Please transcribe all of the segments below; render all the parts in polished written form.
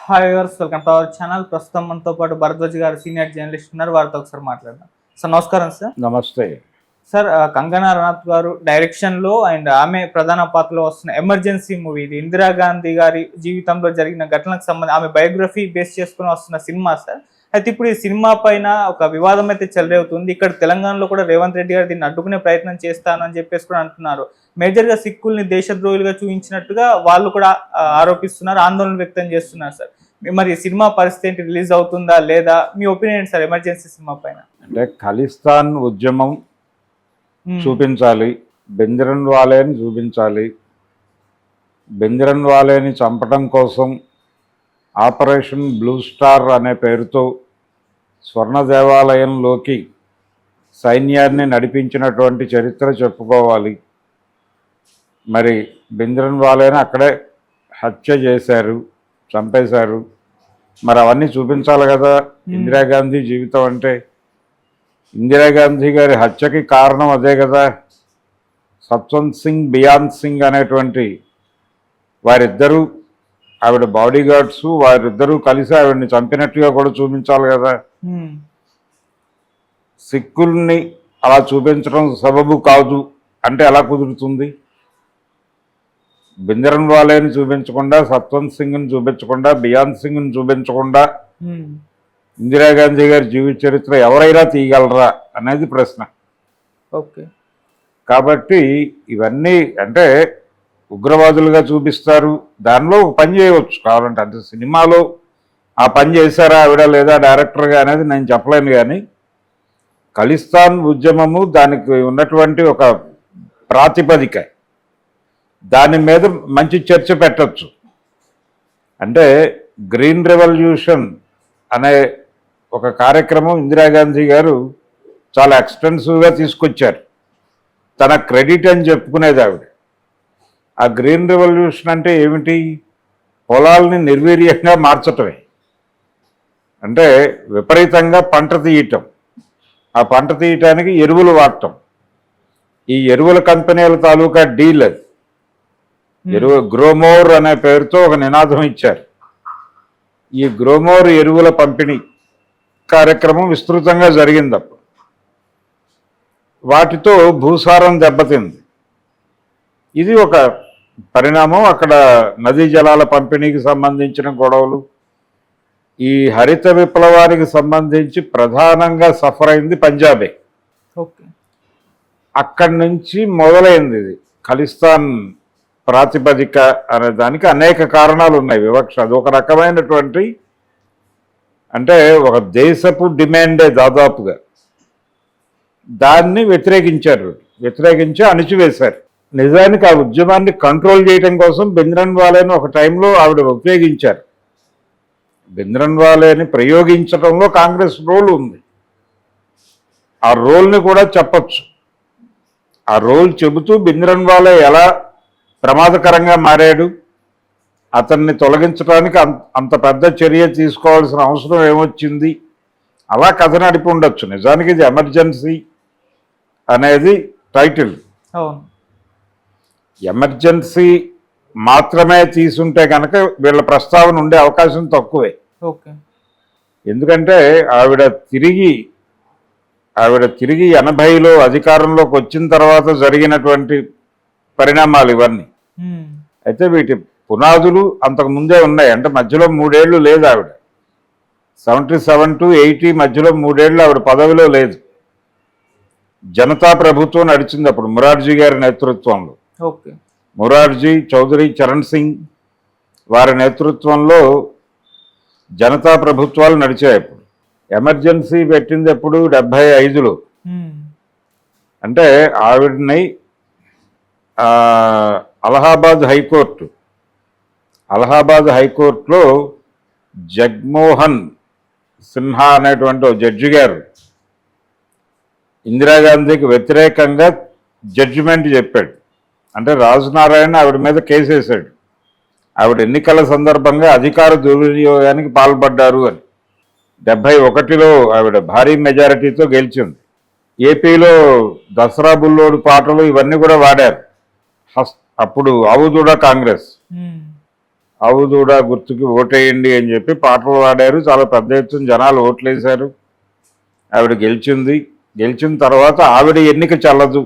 Hi viewers, welcome to our channel. ప్రస్తుతం మనతో పాటు భరద్వాజ్ గారు సీనియర్ జర్నలిస్ట్ ఉన్నారు. వారితో ఒకసారి మాట్లాడదాం. సార్ నమస్కారం. సార్ నమస్తే. సార్, కంగనా రనౌత్ గారు డైరెక్షన్ లో అండ్ ఆమె ప్రధాన పాత్రలో వస్తున్న ఎమర్జెన్సీ మూవీ, ఇది ఇందిరాగాంధీ గారి జీవితంలో జరిగిన ఘటనకు సంబంధించి ఆమె బయోగ్రఫీ బేస్ చేసుకుని వస్తున్న సినిమా సార్. అయితే ఇప్పుడు ఈ సినిమా పైన ఒక వివాదం అయితే చెలరేగుతుంది. ఇక్కడ తెలంగాణలో కూడా రేవంత్ రెడ్డి గారు దీన్ని అడ్డుకునే ప్రయత్నం చేస్తానని చెప్పేసి కూడా అంటున్నారు. మేజర్ గా సిక్కుల్ని దేశద్రోహులుగా చూపించినట్టుగా వాళ్ళు కూడా ఆరోపిస్తున్నారు, ఆందోళన వ్యక్తం చేస్తున్నారు. సార్, మరి సినిమా పరిస్థితి ఏంటి? రిలీజ్ అవుతుందా లేదా? మీ ఒపీనియన్ సార్ ఎమర్జెన్సీ సినిమా పైన. అంటే ఖలిస్తాన్ ఉద్యమం చూపించాలి, బెంజరన్ వాలేని చూపించాలి. బెంజరన్ వాలేని చంపడం కోసం ఆపరేషన్ బ్లూ స్టార్ అనే పేరుతో స్వర్ణ దేవాలయంలోకి సైన్యాన్ని నడిపించినటువంటి చరిత్ర చెప్పుకోవాలి. మరి బెంజరన్ వాలేని అక్కడే హత్య చేశారు, చంపేశారు. మరి అవన్నీ చూపించాలి కదా. ఇందిరాగాంధీ జీవితం అంటే ఇందిరాగాంధీ గారి హత్యకి కారణం అదే కదా. సత్వంత్ సింగ్, బియాన్ సింగ్ అనేటువంటి వారిద్దరూ, ఆవిడ బాడీ గార్డ్స్, వారిద్దరూ కలిసి ఆవిడని చంపినట్టుగా కూడా చూపించాలి కదా. సిక్కుల్ని అలా చూపించడం సబబు కాదు అంటే ఎలా కుదురుతుంది? బెంజరన్ వాలేని చూపించకుండా, సత్వంత్ సింగ్ని చూపించకుండా, బియాన్ సింగ్ని చూపించకుండా ఇందిరాగాంధీ గారి జీవిత చరిత్ర ఎవరైనా తీయగలరా అనేది ప్రశ్న. ఓకే, కాబట్టి ఇవన్నీ అంటే ఉగ్రవాదులుగా చూపిస్తారు. దానిలో పని చేయవచ్చు కావాలంటే, అంటే సినిమాలో ఆ పని చేశారా ఆవిడ లేదా డైరెక్టర్గా అనేది నేను చెప్పలేను. కానీ ఖలిస్తాన్ ఉద్యమము, దానికి ఉన్నటువంటి ఒక ప్రాతిపదిక, దాని మీద మంచి చర్చ పెట్టచ్చు. అంటే గ్రీన్ రెవల్యూషన్ అనే ఒక కార్యక్రమం ఇందిరాగాంధీ గారు చాలా ఎక్స్టెన్సివ్గా తీసుకొచ్చారు. తన క్రెడిట్ అని చెప్పుకునేది ఆవిడ. ఆ గ్రీన్ రెవల్యూషన్ అంటే ఏమిటి? పొలాల్ని నిర్వీర్యంగా మార్చటమే. అంటే విపరీతంగా పంట తీయటం, ఆ పంట తీయటానికి ఎరువులు వాడటం. ఈ ఎరువుల కంపెనీల తాలూకా డీల్ అది. గ్రోమోర్ అనే పేరుతో ఒక నినాదం ఇచ్చారు. ఈ గ్రోమోర్ ఎరువుల పంపిణీ కార్యక్రమం విస్తృతంగా జరిగింది అప్పుడు. వాటితో భూసారం దెబ్బతింది. ఇది ఒక పరిణామం. అక్కడ నదీ జలాల పంపిణీకి సంబంధించిన గొడవలు, ఈ హరిత విప్లవానికి సంబంధించి ప్రధానంగా సఫర్ అయింది పంజాబే. అక్కడి నుంచి మొదలైంది ఇది ఖలిస్తాన్ ప్రాతిపదిక అనే దానికి అనేక కారణాలు ఉన్నాయి. వివక్ష అది ఒక రకమైనటువంటి, అంటే ఒక దేశపు డిమాండే దాదాపుగా. దాన్ని వ్యతిరేకించి అణిచివేశారు. నిజానికి ఆ ఉద్యమాన్ని కంట్రోల్ చేయడం కోసం బెంజరన్ వాలేని ఒక టైంలో ఆవిడ ఉపయోగించారు. బెంజరన్ వాలేని ప్రయోగించడంలో కాంగ్రెస్ రోల్ ఉంది. ఆ రోల్ని కూడా చెప్పచ్చు. ఆ రోల్ చెబుతూ బెంజరన్ వాలే ఎలా ప్రమాదకరంగా మారాడు, అతన్ని తొలగించడానికి అంత పెద్ద చర్య తీసుకోవాల్సిన అవసరం ఏమొచ్చింది, అలా కథ నడిపి ఉండొచ్చు. నిజానికి ఇది ఎమర్జెన్సీ అనేది టైటిల్. ఎమర్జెన్సీ మాత్రమే తీసుంటే కనుక వీళ్ళ ప్రస్తావన ఉండే అవకాశం తక్కువే. ఎందుకంటే ఆవిడ తిరిగి 80లో అధికారంలోకి వచ్చిన తర్వాత జరిగినటువంటి పరిణామాలు ఇవన్నీ. అయితే వీటి పునాదులు అంతకు ముందే ఉన్నాయి. అంటే మధ్యలో 3 ఏళ్ళు లేదు ఆవిడ. 77 to 80 మధ్యలో 3 ఏళ్ళు ఆవిడ పదవిలో లేదు. జనతా ప్రభుత్వం నడిచింది అప్పుడు మొరార్జీ గారి నేతృత్వంలో. మొరార్జీ, చౌదరి చరణ్ సింగ్ వారి నేతృత్వంలో జనతా ప్రభుత్వాలు నడిచాయి. అప్పుడు ఎమర్జెన్సీ పెట్టింది ఎప్పుడు 75లో. అంటే ఆవిడని అలహాబాద్ హైకోర్టులో జగ్మోహన్ సిన్హా అనేటువంటి జడ్జి గారు ఇందిరాగాంధీకి వ్యతిరేకంగా జడ్జిమెంట్ చెప్పాడు. అంటే రాజనారాయణ ఆవిడ మీద కేసు వేశాడు. ఆవిడ ఎన్నికల సందర్భంగా అధికార దుర్వినియోగానికి పాల్పడ్డారు అని. 71లో ఆవిడ భారీ మెజారిటీతో గెలిచింది. ఏపీలో దసరా బుల్లోడు పాటలు ఇవన్నీ కూడా వాడారు. అప్పుడు ఆవుదూడ కాంగ్రెస్. ఆవుదూడ గుర్తుకి ఓటేయండి అని చెప్పి పాటలు పాడారు. చాలా పెద్ద ఎత్తున జనాలు ఓట్లేశారు. ఆవిడ గెలిచింది. గెలిచిన తర్వాత ఆవిడ ఎన్నిక చెల్లదు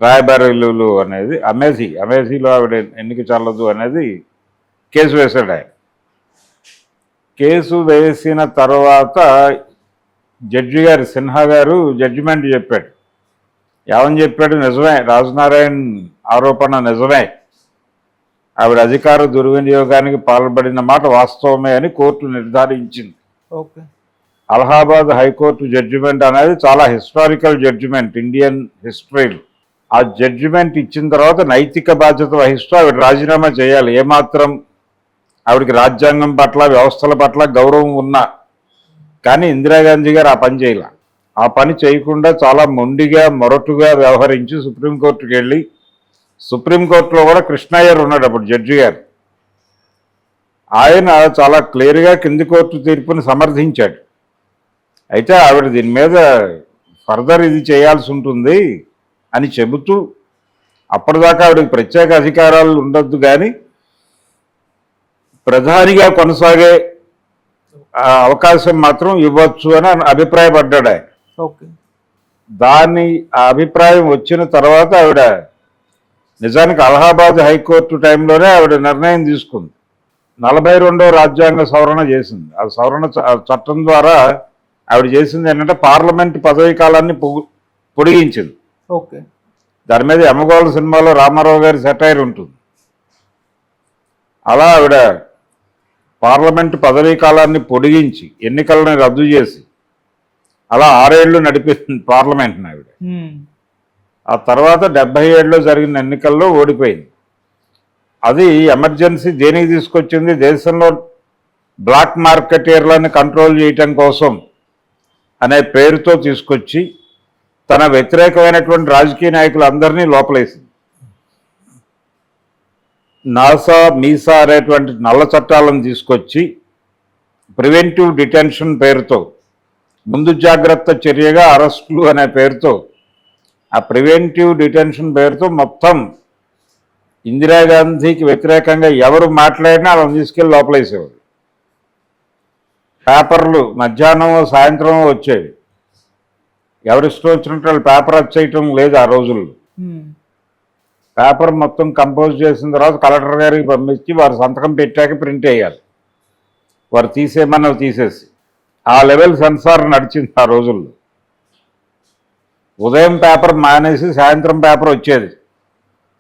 రాయబరేలీలో అనేది అమేథీలో ఆవిడ ఎన్నిక చెల్లదు అనేది కేసు వేశాడు ఆయన. కేసు వేసిన తర్వాత జడ్జి గారు సిన్హా గారు జడ్జిమెంట్ చెప్పాడు. ఏమని చెప్పాడు? నిజమే, రాజనారాయణ్ ఆరోపణ నిజమే, ఆవిడ అధికార దుర్వినియోగానికి పాల్పడిన మాట వాస్తవమే అని కోర్టు నిర్ధారించింది. ఓకే. అలహాబాద్ హైకోర్టు జడ్జిమెంట్ అనేది చాలా హిస్టారికల్ జడ్జిమెంట్ ఇండియన్ హిస్టరీలో. ఆ జడ్జిమెంట్ ఇచ్చిన తర్వాత నైతిక బాధ్యత వహిస్తూ ఆవిడ రాజీనామా చేయాలి. ఏమాత్రం ఆవిడకి రాజ్యాంగం పట్ల వ్యవస్థల పట్ల గౌరవం ఉన్నా. కానీ ఇందిరాగాంధీ గారు ఆ పని చేయాల. ఆ పని చేయకుండా చాలా మొండిగా మొరటుగా వ్యవహరించి సుప్రీంకోర్టుకి వెళ్ళి, సుప్రీంకోర్టులో కూడా కృష్ణయ్యర్ ఉన్నాడు అప్పుడు జడ్జి గారు. ఆయన చాలా క్లియర్గా కింది కోర్టు తీర్పుని సమర్థించాడు. అయితే ఆవిడ దీని మీద ఫర్దర్ ఇది చేయాల్సి ఉంటుంది అని చెబుతూ, అప్పటిదాకా ఆవిడకి ప్రత్యేక అధికారాలు ఉండొద్దు కానీ ప్రధానిగా కొనసాగే అవకాశం మాత్రం ఇవ్వచ్చు అని అభిప్రాయపడ్డాడు ఆయన. ఓకే. దాని ఆ అభిప్రాయం వచ్చిన తర్వాత ఆవిడ నిజానికి అలహాబాద్ హైకోర్టు టైంలోనే ఆవిడ నిర్ణయం తీసుకుంది. 42వ రాజ్యాంగ సవరణ చేసింది. ఆ సవరణ చట్టం ద్వారా ఆవిడ చేసింది ఏంటంటే పార్లమెంట్ పదవీ కాలాన్ని పొడిగించింది. ఓకే. దాని మీద ఎమ్మగోళ సినిమాలో రామారావు గారి సెటైర్ ఉంటుంది. అలా ఆవిడ పార్లమెంట్ పదవీ కాలాన్ని పొడిగించి ఎన్నికలను రద్దు చేసి అలా 6 ఏళ్ళు నడిపించింది పార్లమెంట్ని ఆవిడ. ఆ తర్వాత 77లో జరిగిన ఎన్నికల్లో ఓడిపోయింది. అది ఎమర్జెన్సీ దేనికి తీసుకొచ్చింది? దేశంలో బ్లాక్ మార్కెటీర్లను కంట్రోల్ చేయటం కోసం అనే పేరుతో తీసుకొచ్చి తన వ్యతిరేకమైనటువంటి రాజకీయ నాయకులందరినీ లోపలేసింది. నాసా మీసా అనేటువంటి నల్ల చట్టాలను తీసుకొచ్చి ప్రివెంటివ్ డిటెన్షన్ పేరుతో, ముందు జాగ్రత్త చర్యగా అరెస్టులు అనే పేరుతో, ఆ ప్రివెంటివ్ డిటెన్షన్ పేరుతో మొత్తం ఇందిరాగాంధీకి వ్యతిరేకంగా ఎవరు మాట్లాడినా అలా తీసుకెళ్ళి లోపలేసేవారు. పేపర్లు మధ్యాహ్నం సాయంత్రం వచ్చేవి. ఎవరిష్టం వచ్చినట్టు వాళ్ళు పేపర్ వచ్చేయటం లేదు ఆ రోజుల్లో. పేపర్ మొత్తం కంపోజ్ చేసిన తర్వాత కలెక్టర్ గారికి పంపించి వారు సంతకం పెట్టాక ప్రింట్ వేయాలి. వారు తీసేయమన్నవి తీసేసి ఆ లెవెల్ సెన్సార్ నడిచింది ఆ రోజుల్లో. ఉదయం పేపర్ మానేసి సాయంత్రం పేపర్ వచ్చేది.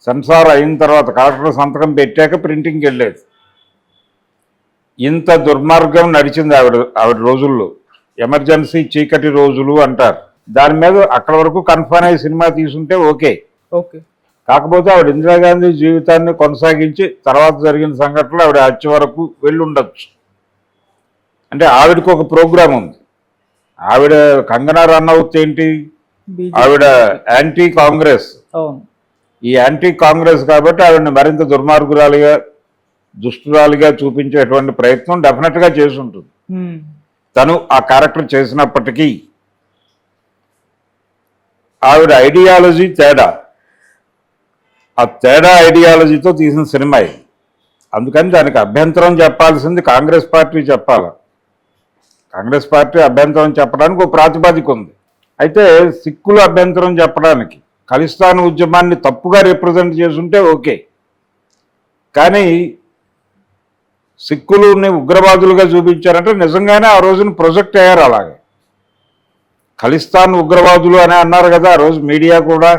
సెన్సార్ అయిన తర్వాత కలెక్టర్ సంతకం పెట్టాక ప్రింటింగ్కి వెళ్ళేది. ఇంత దుర్మార్గం నడిచింది ఆవిడ రోజుల్లో. ఎమర్జెన్సీ చీకటి రోజులు అంటారు. దాని మీద అక్కడ వరకు కన్ఫర్మ్ అయ్యి సినిమా తీసుంటే ఓకే. కాకపోతే ఆవిడ ఇందిరాగాంధీ జీవితాన్ని కొనసాగించి తర్వాత జరిగిన సంఘటనలు ఆవిడ హత్య వరకు వెళ్ళి ఉండొచ్చు. అంటే ఆవిడకి ఒక ప్రోగ్రాం ఉంది. ఆవిడ కంగనా రనౌత్ ఏంటి, ఆవిడ యాంటీ కాంగ్రెస్. ఈ యాంటీ కాంగ్రెస్ కాబట్టి ఆవిడని మరింత దుర్మార్గురాలిగా దుష్టురాలిగా చూపించేటువంటి ప్రయత్నం డెఫినెట్గా చేసి ఉంటుంది. తను ఆ క్యారెక్టర్ చేసినప్పటికీ ఆవిడ ఐడియాలజీ తేడా, ఆ తేడా ఐడియాలజీతో తీసిన సినిమా ఇది. అందుకని దానికి అభ్యంతరం చెప్పాల్సింది కాంగ్రెస్ పార్టీ చెప్పాలి. కాంగ్రెస్ పార్టీ అభ్యంతరం చెప్పడానికి ఒక ప్రాతిపదిక ఉంది. అయితే సిక్కులు అభ్యంతరం చెప్పడానికి ఖలిస్తాన్ ఉద్యమాన్ని తప్పుగా రిప్రజెంట్ చేసుంటే ఓకే. కానీ సిక్కులుని ఉగ్రవాదులుగా చూపించారంటే నిజంగానే ఆ రోజున ప్రొజెక్ట్ అయ్యారు. అలాగే ఖలిస్తాన్ ఉగ్రవాదులు అని అన్నారు కదా ఆ రోజు మీడియా కూడా.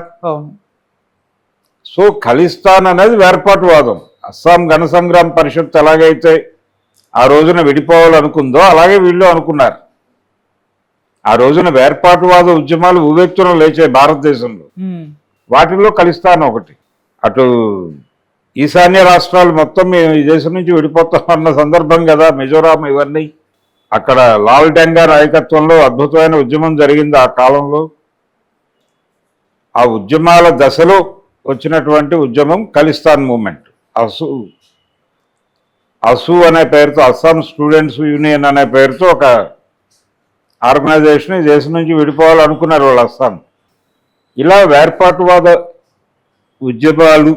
సో ఖలిస్తాన్ అనేది వేర్పాటువాదం. అస్సాం గణ సంగ్రామ పరిషత్ ఎలాగైతే ఆ రోజున విడిపోవాలనుకుందో అలాగే వీళ్ళు అనుకున్నారు. ఆ రోజున వేర్పాటువాద ఉద్యమాలు ఉవ్వెత్తున లేచాయి భారతదేశంలో. వాటిల్లో ఖలిస్తాన్ ఒకటి. అటు ఈశాన్య రాష్ట్రాలు మొత్తం మేము ఈ దేశం నుంచి విడిపోతామన్న సందర్భం కదా మిజోరాం ఇవన్నీ. అక్కడ లాల్ డెంగా నాయకత్వంలో అద్భుతమైన ఉద్యమం జరిగింది ఆ కాలంలో. ఆ ఉద్యమాల దశలో వచ్చినటువంటి ఉద్యమం ఖలిస్తాన్ మూమెంట్. అసు అనే పేరుతో, అస్సాం స్టూడెంట్స్ యూనియన్ అనే పేరుతో ఒక ఆర్గనైజేషన్ ఈ దేశం నుంచి విడిపోవాలనుకున్నారు వాళ్ళు అస్సాం. ఇలా వేర్పాటువాద ఉద్యమాలు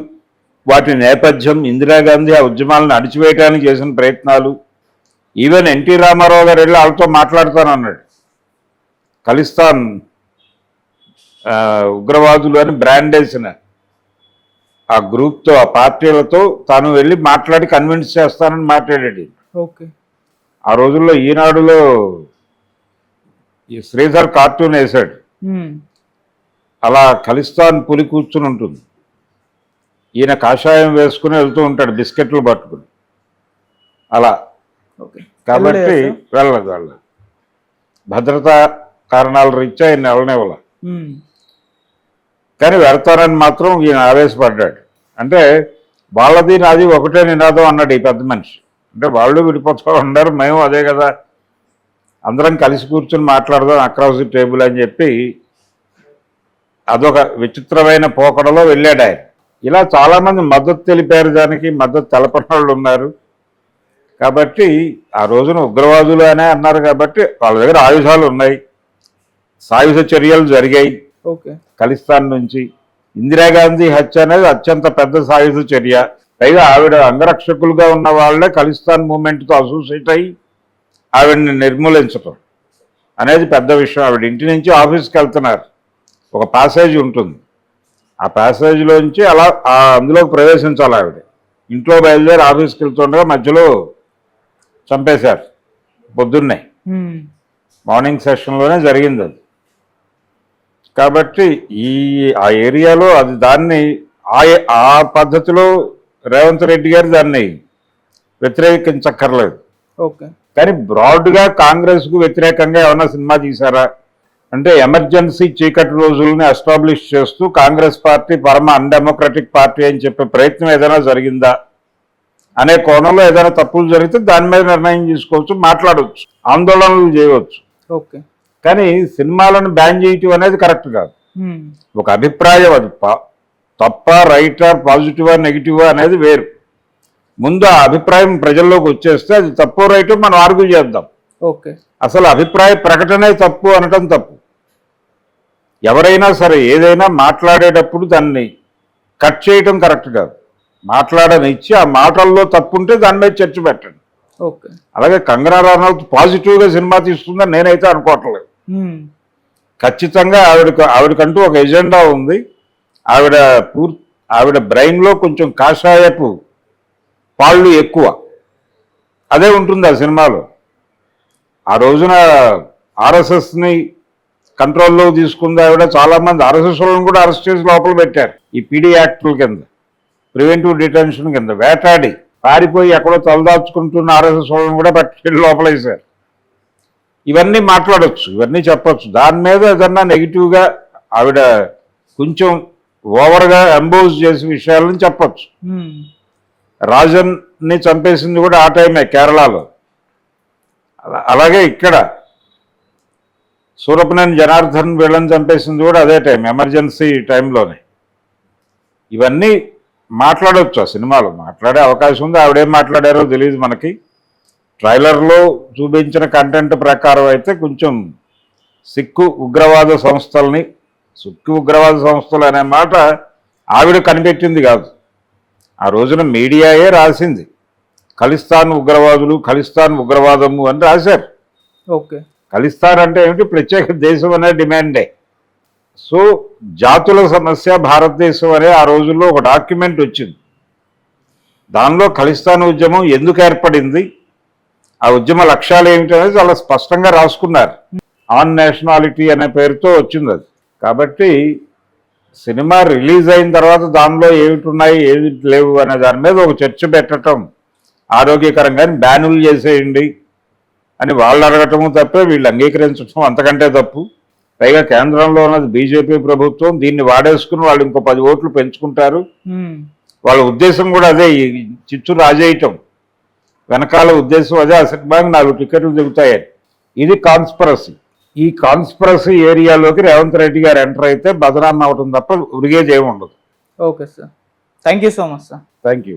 వాటి నేపథ్యం, ఇందిరాగాంధీ ఆ ఉద్యమాలను అణిచివేయడానికి చేసిన ప్రయత్నాలు, ఈవెన్ ఎన్టీ రామారావు గారు వెళ్ళి వాళ్ళతో మాట్లాడుతానన్నాడు. ఖలిస్తాన్ ఉగ్రవాదులు అని బ్రాండ్ వేసిన ఆ గ్రూప్తో, ఆ పార్టీలతో తాను వెళ్ళి మాట్లాడి కన్విన్స్ చేస్తానని మాట్లాడాడు. ఓకే. ఆ రోజుల్లో ఈనాడులో ఈ శ్రీధర్ కార్టూన్ వేశాడు. అలా ఖలిస్తాన్ పులి కూర్చుని ఉంటుంది, ఈయన కాషాయం వేసుకుని వెళ్తూ ఉంటాడు బిస్కెట్లు పట్టుకుని. అలా కాబట్టి వెళ్ళదు భద్రతా కారణాల రీత్యా ఈయన వెళ్ళనివ్వాల. కానీ వెళ్తానని మాత్రం ఈయన ఆవేశపడ్డాడు. అంటే వాళ్ళది నాది ఒకటే నినాదం అన్నాడు ఈ పెద్ద మనిషి. అంటే వాళ్ళు విడిపోతూ ఉన్నారు, మేము అదే కదా, అందరం కలిసి కూర్చొని మాట్లాడదాం అక్రాస్ ది టేబుల్ అని చెప్పి అదొక విచిత్రమైన పోకడలో వెళ్ళాడు ఆయన. ఇలా చాలామంది మద్దతు తెలిపారు, దానికి మద్దతు తెలపని వాళ్ళు ఉన్నారు. కాబట్టి ఆ రోజున ఉగ్రవాదులు అనే అన్నారు కాబట్టి వాళ్ళ దగ్గర ఆయుధాలు ఉన్నాయి, సాయుధ చర్యలు జరిగాయి. ఖలిస్తాన్ నుంచి ఇందిరాగాంధీ హత్య అనేది అత్యంత పెద్ద సాయుధ చర్య. పైగా ఆవిడ అంగరక్షకులుగా ఉన్న వాళ్ళే ఖలిస్తాన్ మూమెంట్తో అసోసియేట్ అయ్యి ఆవిడని నిర్మూలించటం అనేది పెద్ద విషయం. ఆవిడ ఇంటి నుంచి ఆఫీస్కి వెళ్తున్నారు, ఒక ప్యాసేజ్ ఉంటుంది, ఆ ప్యాసేజ్లోంచి అలా అందులోకి ప్రవేశించాలి. ఆవిడ ఇంట్లో బయలుదేరి ఆఫీస్కి వెళ్తుండగా మధ్యలో చంపేశారు. పొద్దున్నే మార్నింగ్ సెషన్లోనే జరిగింది అది. కాబట్టి ఆ ఏరియాలో అది దాన్ని ఆ పద్ధతిలో రేవంత్ రెడ్డి గారు దాన్ని వ్యతిరేకించక్కర్లేదు. కానీ బ్రాడ్గా కాంగ్రెస్కు వ్యతిరేకంగా ఏమైనా సినిమా తీశారా అంటే ఎమర్జెన్సీ చీకటి రోజుల్ని ఎస్టాబ్లిష్ చేస్తూ కాంగ్రెస్ పార్టీ పరమ అన్డెమోక్రటిక్ పార్టీ అని చెప్పే ప్రయత్నం ఏదైనా జరిగిందా అనే కోణంలో ఏదైనా తప్పులు జరిగితే దాని మీద నిర్ణయం తీసుకోవచ్చు, మాట్లాడవచ్చు, ఆందోళనలు చేయవచ్చు. కానీ సినిమాలను బ్యాన్ చేయటం అనేది కరెక్ట్ కాదు. ఒక అభిప్రాయం, అది తప్ప రైటా, పాజిటివా, నెగిటివా అనేది వేరు. ముందు ఆ అభిప్రాయం ప్రజల్లోకి వచ్చేస్తే అది తప్పు రైటు మనం ఆర్గ్యూ చేద్దాం. అసలు అభిప్రాయ ప్రకటనే తప్పు అనటం తప్పు. ఎవరైనా సరే ఏదైనా మాట్లాడేటప్పుడు దాన్ని కట్ చేయటం కరెక్ట్ కాదు. మాట్లాడనిచ్చి ఆ మాటల్లో తప్పు ఉంటే దాని మీద చర్చ పెట్టండి. అలాగే కంగనా రనౌత్ పాజిటివ్గా సినిమా తీస్తుందని నేనైతే అనుకోవట్లేదు. ఖచ్చితంగా ఆవిడకంటూ ఒక ఎజెండా ఉంది. ఆవిడ బ్రెయిన్లో కొంచెం కాషాయపు పాళ్ళు ఎక్కువ, అదే ఉంటుంది ఆ సినిమాలో. ఆ రోజున ఆర్ఎస్ఎస్ని కంట్రోల్లో తీసుకుంది ఆవిడ. చాలామంది ఆర్ఎస్ఎస్ వాళ్ళని కూడా అరెస్ట్ చేసి లోపల పెట్టారు ఈ పీడీ యాక్టుల కింద, ప్రివెంటివ్ డిటెన్షన్ కింద. వేటాడి పారిపోయి ఎక్కడో తలదాచుకుంటున్న ఆర్ఎస్ఎస్ వాళ్ళని కూడా పట్టుకెళ్ళి లోపలేశారు. ఇవన్నీ మాట్లాడచ్చు, ఇవన్నీ చెప్పచ్చు. దాని మీద ఏదన్నా నెగిటివ్గా ఆవిడ కొంచెం ఓవర్గా ఎంబోజ్ చేసే విషయాలను చెప్పచ్చు. రాజన్ని చంపేసింది కూడా ఆ టైమే కేరళలో. అలాగే ఇక్కడ సూరపనేని జనార్దన్ వీళ్ళని చంపేసింది కూడా అదే టైం, ఎమర్జెన్సీ టైంలోనే. ఇవన్నీ మాట్లాడవచ్చు, ఆ సినిమాలో మాట్లాడే అవకాశం ఉంది. ఆవిడేం మాట్లాడారో తెలియదు మనకి. ట్రైలర్లో చూపించిన కంటెంట్ ప్రకారం అయితే కొంచెం సిక్కు ఉగ్రవాద సంస్థలు అనే మాట ఆవిడ కనిపెట్టింది కాదు. ఆ రోజున మీడియాయే రాసింది, ఖలిస్తాన్ ఉగ్రవాదులు, ఖలిస్తాన్ ఉగ్రవాదము అని రాశారు. ఖలిస్తాన్ అంటే ఏమిటి? ప్రత్యేక దేశం అనే డిమాండే. సో జాతుల సమస్య భారతదేశం అనే ఆ రోజుల్లో ఒక డాక్యుమెంట్ వచ్చింది. దానిలో ఖలిస్తాన్ ఉద్యమం ఎందుకు ఏర్పడింది, ఆ ఉద్యమ లక్ష్యాలు ఏమిటి అనేది చాలా స్పష్టంగా రాసుకున్నారు. ఆన్ నేషనాలిటీ అనే పేరుతో వచ్చింది అది. కాబట్టి సినిమా రిలీజ్ అయిన తర్వాత దానిలో ఏమిటి ఉన్నాయి ఏమి లేవు అనే దాని మీద ఒక చర్చ పెట్టడం ఆరోగ్యకరంగా, బ్యానులు చేసేయండి అని వాళ్ళు అడగటము తప్పే వీళ్ళు అంగీకరించడం అంతకంటే తప్పు. పైగా కేంద్రంలో ఉన్నది బీజేపీ ప్రభుత్వం, దీన్ని వాడేసుకుని వాళ్ళు ఇంకో 10 ఓట్లు పెంచుకుంటారు. వాళ్ళ ఉద్దేశం కూడా అదే, ఈ చిచ్చు రాజేయటం వెనకాల ఉద్దేశం అదే. ఆ సినిమాకి 4 టికెట్లు దిగుతాయని. ఇది కాన్స్పిరసీ. ఈ కాన్స్పిరసీ ఏరియాలోకి రేవంత్ రెడ్డి గారు ఎంటర్ అయితే బదనామా అవటం తప్ప ఉరిగేది ఏమి ఉండదు. Okay sir, thank you so much sir. Thank you.